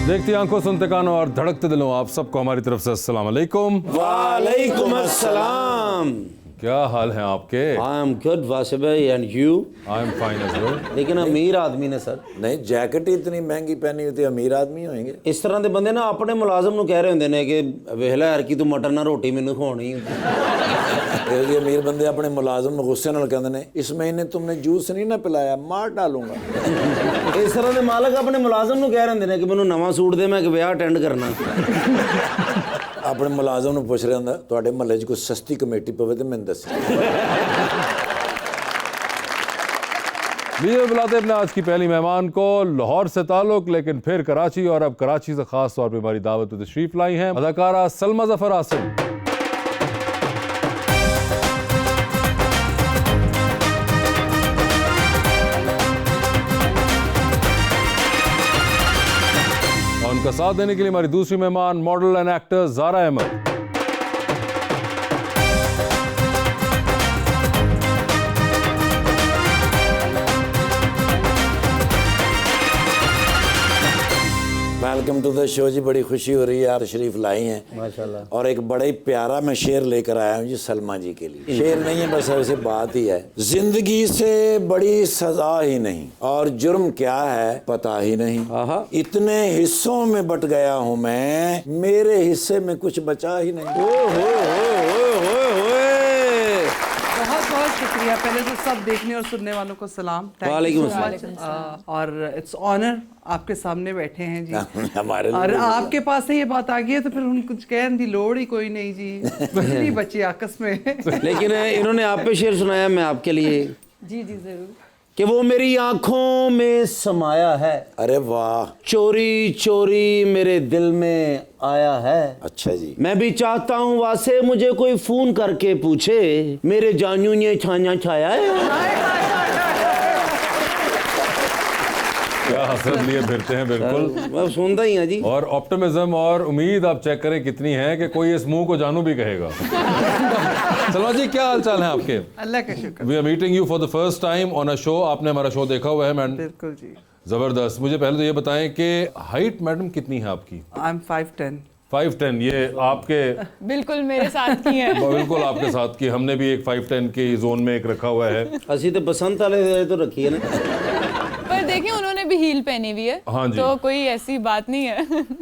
देखती आंखों, सुनते कानों और धड़कते दिलों, आप सबको हमारी तरफ से अस्सलाम वालेकुम। वालेकुम अस्सलाम। क्या हाल है आपके? आई एम गुड वासिफ भाई, and you? I am fine as well. लेकिन अमीर आदमी ने सर नहीं, जैकेट ही इतनी महंगी पहनी होती है, अमीर आदमी होंगे। इस तरह के बंदे ना अपने मुलाजम ਨੂੰ कह रहे होंगे ने कि वेखला यार की तू मटन ना रोटी मैनू खवानी ये अमीर बंदे अपने मुलाजम ਨੂੰ गुस्से ਨਾਲ ਕਹਿੰਦੇ ਨੇ, इस महीने तुमने जूस नहीं ना पिलाया, मार डालूंगा। इस तरह के मालक अपने मुलाजम ਨੂੰ कह रहे होंगे ने कि मैनू नवा सूट दे, मैं विआह अटेंड करना। अपने मुलाजम ਨੂੰ ਪੁੱਛ ਰਿਹਾ ਹੁੰਦਾ, ਤੁਹਾਡੇ ਮਹੱਲੇ 'ਚ ਕੋਈ ਸਸਤੀ ਕਮੇਟੀ ਪਵੇ ਤੇ ਮੈਨੂੰ ਦੱਸੋ। लीजिए बुलाते अपने आज की पहली मेहमान को। लाहौर से ताल्लुक लेकिन फिर कराची, और अब कराची से खास तौर पे हमारी दावत पे तशरीफ लाई हैं अदाकारा सलमा जफर आसिम। और उनका साथ देने के लिए हमारी दूसरी मेहमान model and actor Zara Ahmed. Welcome to the show जी, बड़ी खुशी हो रही है आप तशरीफ लाई हैं माशाल्लाह। और एक बड़ा ही प्यारा मैं शेर लेकर आया हूँ जी सलमा जी के लिए। शेर नहीं है, बस ऐसे बात ही है। जिंदगी से बड़ी सजा ही नहीं और जुर्म क्या है पता ही नहीं। इतने हिस्सों में बट गया हूँ मैं, मेरे हिस्से में कुछ बचा ही नहीं। बहुत बहुत शुक्रिया। पहले तो सब देखने और सुनने वालों को सलाम। वालेकुम अस्सलाम। और इट्स ऑनर आपके सामने बैठे हैं जी। हमारे और आपके पास से ये बात आ गई है तो फिर उन कुछ कहने की लोड़ ही कोई नहीं जी। नहीं बच्चे आपस में। लेकिन इन्होंने आप पे शेर सुनाया, मैं आपके लिए जी जी जरूर। कि वो मेरी आंखों में समाया है, अरे वाह, चोरी चोरी मेरे दिल में आया है। अच्छा जी। मैं भी चाहता हूँ वासे मुझे कोई फोन करके पूछे, मेरे जानू ने छाया छाया है। क्या हसरत लिए फिरते हैं, बिल्कुल। मैं सुनता ही हूँ जी। और ऑप्टिमिज्म और उम्मीद आप चेक करें कितनी है कि कोई इस मुंह को जानू भी कहेगा। सलमा जी, क्या हाल चाल है आपके? अल्लाह का शुक्र। We are meeting you for the first time on a show. आपने हमारा शो देखा हुआ है मैडम? बिल्कुल जी। जबरदस्त। मुझे पहले तो ये बताएं कि हाइट मैडम कितनी है आपकी? I am 5'10". 5'10". ये आपके बिल्कुल मेरे साथ की है। बिल्कुल आपके साथ की। हमने भी एक 5'10" के जोन में एक रखा हुआ है। असी तो बसंत वाले तो रखी है ना। पर देखिए उन्होंने भी हील पहनी हुई है। हाँ जी। तो कोई ऐसी बात नहीं है।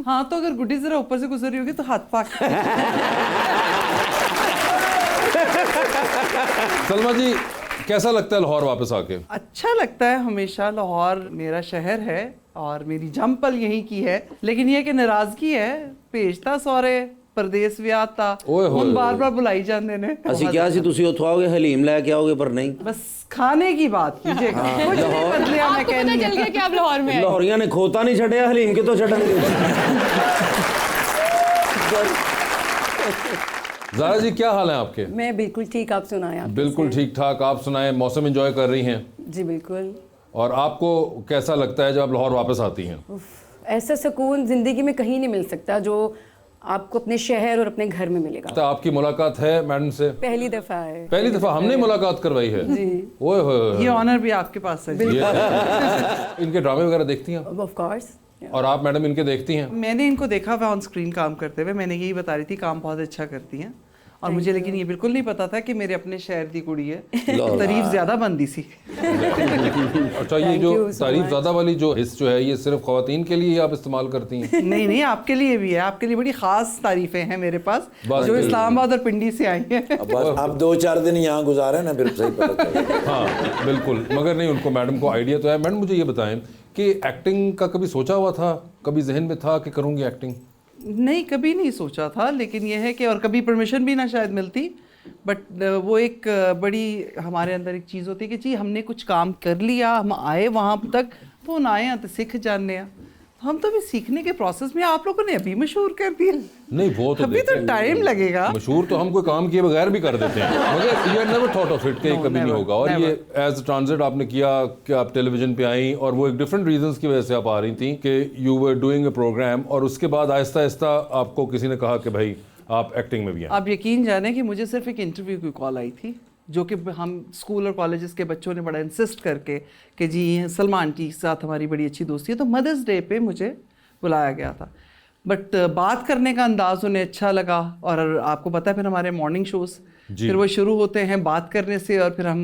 हाँ तो अगर गुड्डी जरा ऊपर से गुजर रही होगी तो हाथ पाक। सलमा जी, कैसा लगता है लाहौर वापस आके? अच्छा लगता है हमेशा। लाहौर मेरा शहर है और मेरी जंपल यहीं की है, लेकिन ये कि नाराजगी है भेजता सौरे परदेस विआहता हम बार बार बुलाई जाते ने। ਅਸੀਂ ਕਿਹਾ ਸੀ ਤੁਸੀਂ ਉੱਥੋਂ ਆਓਗੇ ਹਲੀਮ ਲੈ ਕੇ आओगे, पर नहीं। बस खाने की बात कीजिएगा। कुछ नहीं बदलिया। मैं आपको पता कहनी चल गया कि आप लाहौर में आए। लाहौरिया ने खोता नहीं छड़िया, हलीम के तो छड़ेंगे। ज़ारा जी, क्या हाल है आपके? मैं बिल्कुल ठीक, आप सुनाएं। आप बिल्कुल ठीक ठाक। आप सुनाएं, मौसम एंजॉय कर रही हैं? जी बिल्कुल। और आपको कैसा लगता है जब आप लाहौर वापस आती हैं? ऐसा सुकून ज़िंदगी में कहीं नहीं मिल सकता जो आपको अपने शहर और अपने घर में मिलेगा। तो आपकी मुलाकात है मैडम से? पहली दफ़ा है। पहली दफ़ा हमने मुलाकात करवाई है। जी। ओए होए। ये ऑनर भी आपके पास है। इनके ड्रामे वगैरह देखती हैं? Of course. और आप मैडम इनके देखती हैं? मैंने इनको देखा हुआ ऑन स्क्रीन काम करते हुए। मैंने यही बता रही थी काम बहुत अच्छा करती हैं। और मुझे लेकिन ये बिल्कुल नहीं पता था कि मेरे अपने शहर की कुड़ी है। तारीफ ज्यादा बनती सी। अच्छा, ये जो तारीफ ज्यादा वाली जो हिस्स जो है ये सिर्फ खवातीन के लिए आप इस्तेमाल करती हैं? नहीं नहीं, आपके लिए भी है। आपके लिए बड़ी खास तारीफें हैं मेरे पास, जो इस्लामाबाद और पिंडी से आई हैं। अब 2-4 दिन यहाँ गुजारे ना, फिर सही पता चलेगा। हाँ बिल्कुल। मगर नहीं, उनको मैडम को आइडिया तो है। मैडम मुझे ये बताएं कि एक्टिंग का कभी सोचा हुआ था, कभी जहन में था कि करूँगी एक्टिंग? नहीं, कभी नहीं सोचा था। लेकिन यह है कि और कभी परमिशन भी ना शायद मिलती, बट वो एक बड़ी हमारे अंदर एक चीज़ होती है कि जी हमने कुछ काम कर लिया, हम आए वहाँ तक तो हम आए हैं तो सीख जाने। हम तो अभी सीखने के प्रोसेस में। आप लोगों ने अभी मशहूर कर दिया। नहीं, वो तो अभी तो टाइम लगेगा। मशहूर तो हम कोई काम किए बगैर भी कर देते हैं, मगर ये नेवर थॉट ऑफ इट कि कभी नहीं होगा। और ये एज ट्रांजिट आपने किया कि आप टेलीविजन पे आई, और वो एक डिफरेंट रीजंस की वजह से आप आ रही थी कि you were doing a programme, और उसके बाद आहिस्ता आहिस्ता आपको किसी ने कहा कि भाई आप एक्टिंग में भी हैं। आप यकीन जाने कि मुझे सिर्फ एक इंटरव्यू की कॉल आई थी, जो कि हम स्कूल और कॉलेजेस के बच्चों ने बड़ा इंसिस्ट करके कि जी सलमान के साथ हमारी बड़ी अच्छी दोस्ती है, तो मदर्स डे पे मुझे बुलाया गया था। बट बात करने का अंदाज उन्हें अच्छा लगा, और आपको पता है फिर हमारे मॉर्निंग शोज फिर वो शुरू होते हैं बात करने से, और फिर हम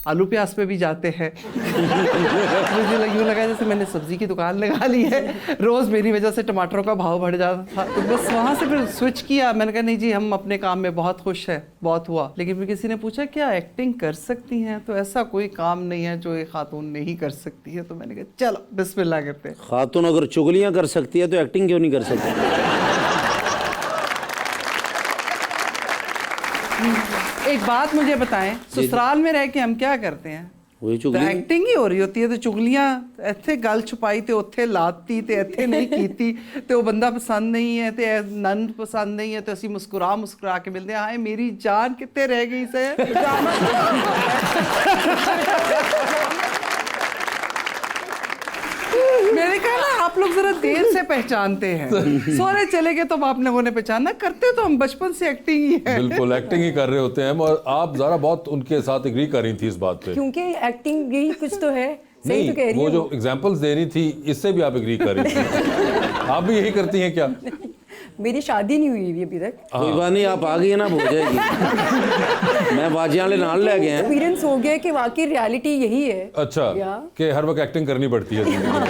आलू प्याज पे भी जाते हैं। मुझे यूँ लगा जैसे मैंने सब्जी की दुकान लगा ली है, रोज़ मेरी वजह से टमाटरों का भाव बढ़ जाता था। तो बस वहाँ से फिर स्विच किया, मैंने कहा नहीं जी हम अपने काम में बहुत खुश है, बहुत हुआ। लेकिन फिर किसी ने पूछा क्या एक्टिंग कर सकती हैं, तो ऐसा कोई काम नहीं है जो एक खातून नहीं कर सकती है। तो मैंने कहा चलो बिस्मिल्लाह करते हैं। खातून अगर चुगलियां कर सकती है तो एक्टिंग क्यों नहीं कर सकती? एक बात मुझे बताएं, ससुराल में रह के हम क्या करते हैं? वही तो चुगली एक्टिंग ही हो रही होती है। तो चुगलियां ਇੱਥੇ ਗੱਲ ਛੁਪਾਈ ਤੇ ਉੱਥੇ ਲਾਤੀ ਤੇ ਇੱਥੇ ਨਹੀਂ ਕੀਤੀ ਤੇ ਉਹ ਬੰਦਾ ਪਸੰਦ ਨਹੀਂ ਹੈ ਤੇ ਨਨ ਪਸੰਦ ਨਹੀਂ ਹੈ ਤੇ ਅਸੀਂ ਮੁਸਕਰਾ ਕੇ ਮਿਲਦੇ ਹਾਂ, ਹਾਏ ਮੇਰੀ ਜਾਨ ਕਿੱਥੇ ਰਹਿ ਗਈ ਸੇ। मैंने कहा ना आप लोग जरा देर से पहचानते हैं, सोरे चले गए तो आप लोगों ने पहचाना, करते तो हम बचपन से एक्टिंग ही है। बिल्कुल एक्टिंग ही कर रहे होते हैं हम। और आप ज़रा बहुत उनके साथ एग्री कर रही थी इस बात पे। क्योंकि एक्टिंग यही कुछ तो है, सही नहीं, तो कह रही वो हूँ। जो एग्जांपल्स दे रही थी इससे भी आप एग्री कर रही थी। आप भी यही करती हैं क्या? मेरी शादी नहीं हुई अभी तक। कोई बात नहीं, आप आ गई है ना, हो जाएगी। मैं बाजियां वाले नाल ले गए हैं। एक्सपीरियंस हो गया कि वाकई रियलिटी यही है। अच्छा या। कि हर वक्त एक्टिंग करनी पड़ती है जिंदगी में,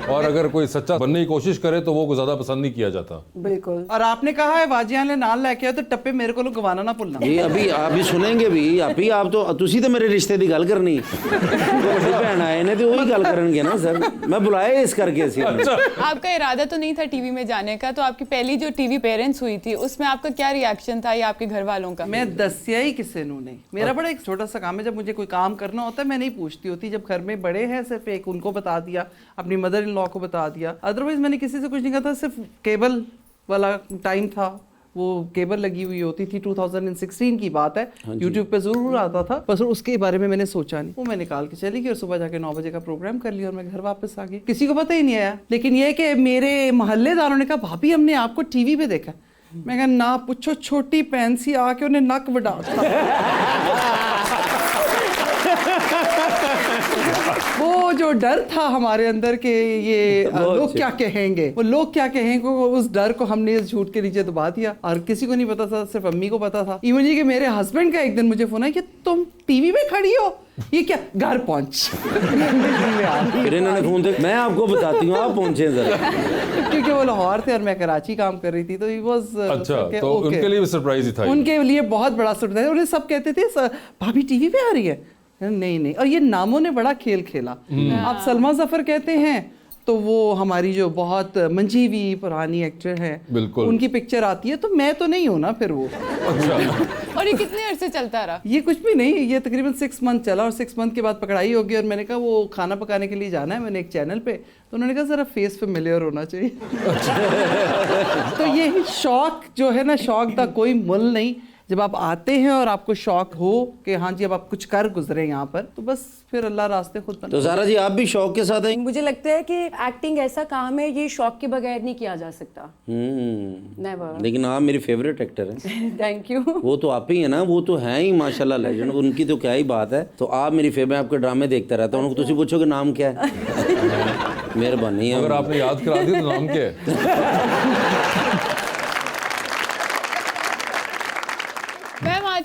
और अगर कोई सच्चा बनने की कोशिश करे तो वो ज़्यादा पसंद नहीं किया जाता। बिल्कुल। और आपने कहा है बाजियां ने नाल लेके आओ तो टप्पे मेरे को गवाना ना भूलना। ये अभी सुनेंगे भी आप ही। आप तो तुसी तो मेरे रिश्ते की गल करनी, बड़ी भैन आए ने तो वही गल करनगे ना सर। मैं बुलाया इस करके आपका इरादा तो नहीं था टीवी में जाने का, तो आपकी पहली जो टीवी पेरेंट्स हुई थी उसमें आपका क्या रिएक्शन था या आपके घर वालों का? मैं दसिया ही किसी ने नहीं। मेरा बड़ा एक छोटा सा काम है, जब मुझे कोई काम करना होता है मैं नहीं पूछती होती। जब घर में बड़े हैं सिर्फ एक उनको बता दिया, अपनी मदर इन लॉ को बता दिया, अदरवाइज मैंने किसी से कुछ नहीं कहा था। सिर्फ केबल वाला टाइम था, वो केबल लगी हुई होती थी, 2016 की बात है, यूट्यूब पे जरूर आता था, बस उसके बारे में मैंने सोचा नहीं। वो मैं निकाल के चली गई और सुबह जाके 9 बजे का प्रोग्राम कर लिया और मैं घर वापस आ गई। किसी को पता ही नहीं आया। लेकिन ये कि मेरे मोहल्लेदारों ने कहा भाभी हमने आपको टीवी पे देखा। मैं कहा ना पूछो, छोटी पैन सी आके उन्हें नक वड़ा वो जो डर था हमारे अंदर के ये लोग क्या कहेंगे, वो लोग क्या कहेंगे, उस डर को हमने इस झूठ के नीचे दबा दिया। और किसी को नहीं पता था, सिर्फ अम्मी को पता था। इवन जी कि मेरे हस्बैंड का एक दिन मुझे फोन आया कि तुम टीवी में खड़ी हो, ये क्या? घर पहुंच। फिर इन्होंने फोन दे, मैं आपको बताती हूँ, आप पहुंचे जरा। क्योंकि वो लाहौर थे और मैं कराची काम कर रही थी, तो अच्छा तो उनके लिए भी सरप्राइज ही था। उनके लिए बहुत बड़ा सरप्राइज। उन्हें सब कहते थे भाभी टीवी पे आ रही है। नहीं। और ये नामों ने बड़ा खेल खेला। आप सलमा जफर कहते हैं तो वो हमारी जो बहुत मंजीवी पुरानी एक्टर है, बिल्कुल, उनकी पिक्चर आती है, तो मैं तो नहीं हूँ ना फिर वो। अच्छा। और ये कितने अरसे चलता रहा? ये कुछ भी नहीं, ये तकरीबन 6 मंथ चला और 6 मंथ के बाद पकड़ाई होगी। और मैंने कहा वो खाना पकाने के लिए जाना है मैंने एक चैनल पे, तो उन्होंने कहा जरा फेस फेमिलियर होना चाहिए। तो ये शौक जो है ना, शौक का कोई मुल नहीं। जब आप आते हैं और आपको शौक हो कि हाँ जी अब आप कुछ कर गुजरे यहाँ पर, तो बस फिर अल्लाह रास्ते खुद बना। तो सारा जी आप भी शौक के साथ हैं? मुझे लगता है कि एक्टिंग ऐसा काम है ये शौक के बगैर नहीं किया जा सकता। नेवर। लेकिन आप मेरी फेवरेट एक्टर हैं। Thank you. वो तो आप ही है ना, वो तो हैं ही माशाल्लाह लेजेंड, उनकी तो क्या ही बात है। तो आप मेरी फेवरेट, आपके ड्रामे देखता रहता हूँ। तुम पूछोगे नाम क्या है? मेहरबानी है। अगर आपने याद करा दिया तो नाम क्या है?